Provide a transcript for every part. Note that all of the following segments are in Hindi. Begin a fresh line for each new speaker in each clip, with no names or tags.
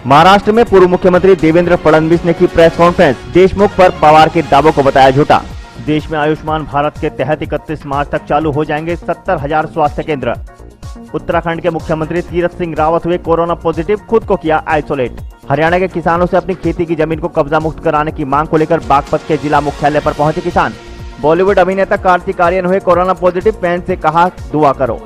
महाराष्ट्र में पूर्व मुख्यमंत्री देवेंद्र फडणवीस ने की प्रेस कॉन्फ्रेंस। देशमुख पर पवार के दावों को बताया झूठा। देश में आयुष्मान भारत के तहत 31 मार्च तक चालू हो जाएंगे 70,000 स्वास्थ्य केंद्र। उत्तराखंड के मुख्यमंत्री तीरथ सिंह रावत हुए कोरोना पॉजिटिव, खुद को किया आइसोलेट। हरियाणा के किसानों से अपनी खेती की जमीन को कब्जा मुक्त कराने की मांग को लेकर बागपत के जिला मुख्यालय पर पहुंचे किसान। बॉलीवुड अभिनेता कार्तिक आर्यन हुए कोरोना पॉजिटिव, फैन से कहा दुआ करो।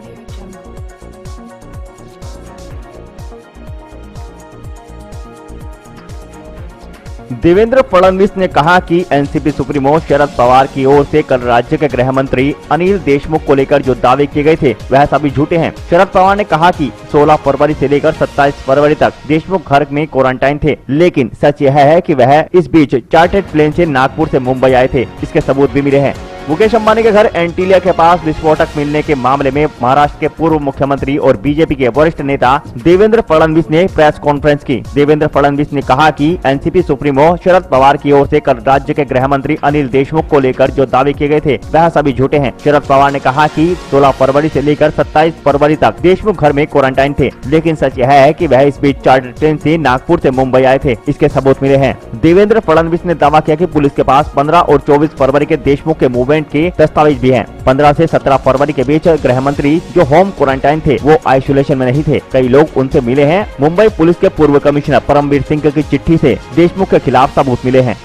देवेंद्र फडणवीस ने कहा कि एनसीपी सुप्रीमो शरद पवार की ओर से कल राज्य के गृह मंत्री अनिल देशमुख को लेकर जो दावे किए गए थे वह सभी झूठे हैं। शरद पवार ने कहा कि 16 फरवरी से लेकर 27 फरवरी तक देशमुख घर में क्वारंटाइन थे, लेकिन सच यह है कि वह इस बीच चार्टर्ड प्लेन से नागपुर से मुंबई आए थे। इसके सबूत भी मिले हैं। मुकेश अंबानी के घर एंटीलिया के पास विस्फोटक मिलने के मामले में महाराष्ट्र के पूर्व मुख्यमंत्री और बीजेपी के वरिष्ठ नेता देवेंद्र फडणवीस ने प्रेस कॉन्फ्रेंस की। देवेंद्र फडणवीस ने कहा कि एनसीपी सुप्रीमो शरद पवार की ओर से कल राज्य के गृह मंत्री अनिल देशमुख को लेकर जो दावे किए गए थे वह सभी झूठे हैं। शरद पवार ने कहा कि 16 फरवरी से लेकर 27 फरवरी तक देशमुख घर में क्वारंटाइन थे, लेकिन सच यह है कि वह इस बीच चार्टर्ड ट्रेन से नागपुर से मुंबई आए थे। इसके सबूत मिले हैं। देवेंद्र फडणवीस ने दावा किया कि पुलिस के पास 15 और 24 फरवरी के देशमुख के मूवमेंट के दस्तावेज भी हैं। 15 से 17 फरवरी के बीच गृह मंत्री जो होम क्वारंटाइन थे वो आइसोलेशन में नहीं थे। कई लोग उनसे मिले हैं। मुंबई पुलिस के पूर्व कमिश्नर परमवीर सिंह की चिट्ठी से देशमुख के खिलाफ सबूत मिले हैं।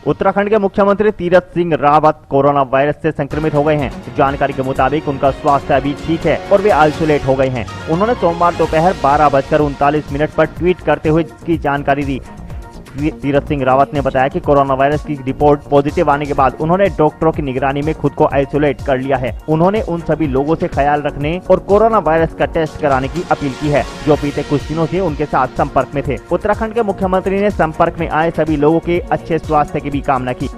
उत्तराखंड के मुख्यमंत्री तीरथ सिंह रावत कोरोना वायरस से संक्रमित हो गए हैं। जानकारी के मुताबिक उनका स्वास्थ्य अभी ठीक है और वे आइसोलेट हो गए हैं। उन्होंने सोमवार दोपहर 12:39 पर ट्वीट करते हुए इसकी जानकारी दी। तीरथ सिंह रावत ने बताया कि कोरोना वायरस की रिपोर्ट पॉजिटिव आने के बाद उन्होंने डॉक्टरों की निगरानी में खुद को आइसोलेट कर लिया है। उन्होंने उन सभी लोगों से ख्याल रखने और कोरोना वायरस का टेस्ट कराने की अपील की है जो बीते कुछ दिनों से उनके साथ संपर्क में थे। उत्तराखंड के मुख्यमंत्री ने संपर्क में आए सभी लोगों के अच्छे स्वास्थ्य की भी कामना की।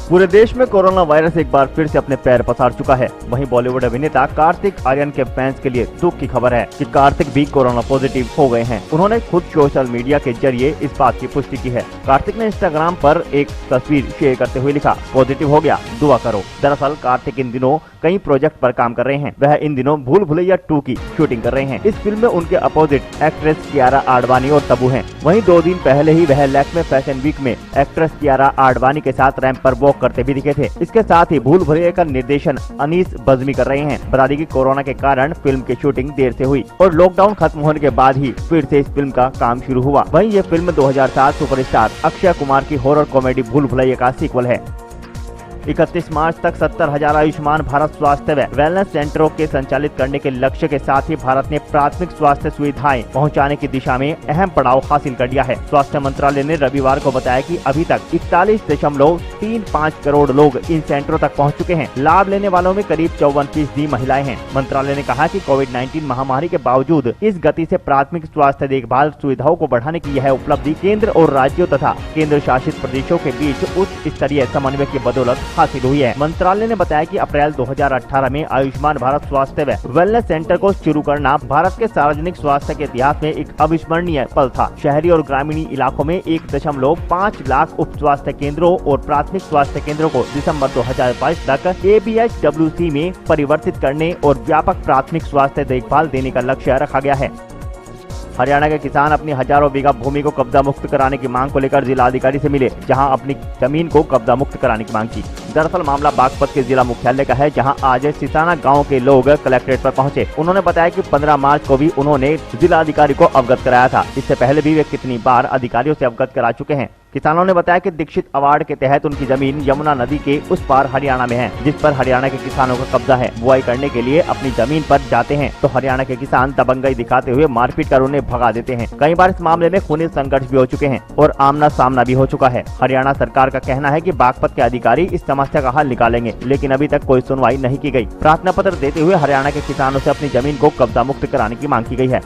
पूरे देश में कोरोना वायरस एक बार फिर से अपने पैर पसार चुका है। वहीं बॉलीवुड अभिनेता कार्तिक आर्यन के फैंस के लिए दुख की खबर है कि कार्तिक भी कोरोना पॉजिटिव हो गए हैं। उन्होंने खुद सोशल मीडिया के जरिए इस बात की पुष्टि की है। कार्तिक ने इंस्टाग्राम पर एक तस्वीर शेयर करते हुए लिखा, पॉजिटिव हो गया, दुआ करो। दरअसल कार्तिक इन दिनों कई प्रोजेक्ट पर काम कर रहे हैं। वह इन दिनों भूल भुलैया 2 की शूटिंग कर रहे हैं। इस फिल्म में उनके अपोजिट एक्ट्रेस कियारा आडवाणी और तब्बू हैं। वहीं 2 दिन पहले ही वह लैक्मे फैशन वीक में एक्ट्रेस कियारा आडवाणी के साथ रैंप पर वॉक करते भी दिखे थे। इसके साथ ही भूल भुलैया का निर्देशन अनीस बज्मी कर रहे हैं। बता दें कि कोरोना के कारण फिल्म की शूटिंग देर से हुई और लॉकडाउन खत्म होने के बाद ही फिर से इस फिल्म का काम शुरू हुआ। वहीं ये फिल्म 2007 सुपरस्टार अक्षय कुमार की हॉरर कॉमेडी भूल भुलैया का सीक्वल है। 31 मार्च तक 70,000 आयुष्मान भारत स्वास्थ्य व वेलनेस सेंटरों के संचालित करने के लक्ष्य के साथ ही भारत ने प्राथमिक स्वास्थ्य सुविधाएं पहुंचाने की दिशा में अहम पड़ाव हासिल कर लिया है। स्वास्थ्य मंत्रालय ने रविवार को बताया कि अभी तक 41.35 करोड़ लोग इन सेंटरों तक पहुंच चुके हैं। लाभ लेने वालों में करीब 54% महिलाएं हैं। मंत्रालय ने कहा कि कोविड-19 महामारी के बावजूद इस गति से प्राथमिक स्वास्थ्य देखभाल सुविधाओं को बढ़ाने की यह उपलब्धि केंद्र और राज्यों तथा केंद्र शासित प्रदेशों के बीच उच्च स्तरीय समन्वय की बदौलत हासिल हुई है। मंत्रालय ने बताया कि अप्रैल 2018 में आयुष्मान भारत स्वास्थ्य व वेलनेस सेंटर को शुरू करना भारत के सार्वजनिक स्वास्थ्य के इतिहास में एक अविस्मरणीय पल था। शहरी और ग्रामीण इलाकों में 1.5 लाख उप स्वास्थ्य केंद्रों और प्राथमिक स्वास्थ्य केंद्रों को दिसंबर 2022 तक ABHWC में परिवर्तित करने और व्यापक प्राथमिक स्वास्थ्य देखभाल देने का लक्ष्य रखा गया है। हरियाणा के किसान अपनी हजारों बीघा भूमि को कब्जा मुक्त कराने की मांग को लेकर जिला अधिकारी से मिले, जहां अपनी जमीन को कब्जा मुक्त कराने की मांग की। दरअसल मामला बागपत के जिला मुख्यालय का है, जहां आज सिसाना गांव के लोग कलेक्ट्रेट पर पहुंचे। उन्होंने बताया कि 15 मार्च को भी उन्होंने जिला अधिकारी को अवगत कराया था। इससे पहले भी वे कितनी बार अधिकारियों से अवगत करा चुके हैं। किसानों ने बताया कि दीक्षित अवार्ड के तहत उनकी जमीन यमुना नदी के उस पार हरियाणा में है, जिस पर हरियाणा के किसानों का कब्जा है। बुआई करने के लिए अपनी जमीन पर जाते हैं तो हरियाणा के किसान दबंगई दिखाते हुए मारपीट कर उन्हें भगा देते हैं। कई बार इस मामले में खूनी संघर्ष भी हो चुके हैं और आमना सामना भी हो चुका है। हरियाणा सरकार का कहना है कि बागपत के अधिकारी इस समस्या का हल निकालेंगे, लेकिन अभी तक कोई सुनवाई नहीं की गई। प्रार्थना पत्र देते हुए हरियाणा के किसानों से अपनी जमीन को कब्जा मुक्त कराने की मांग की गई है।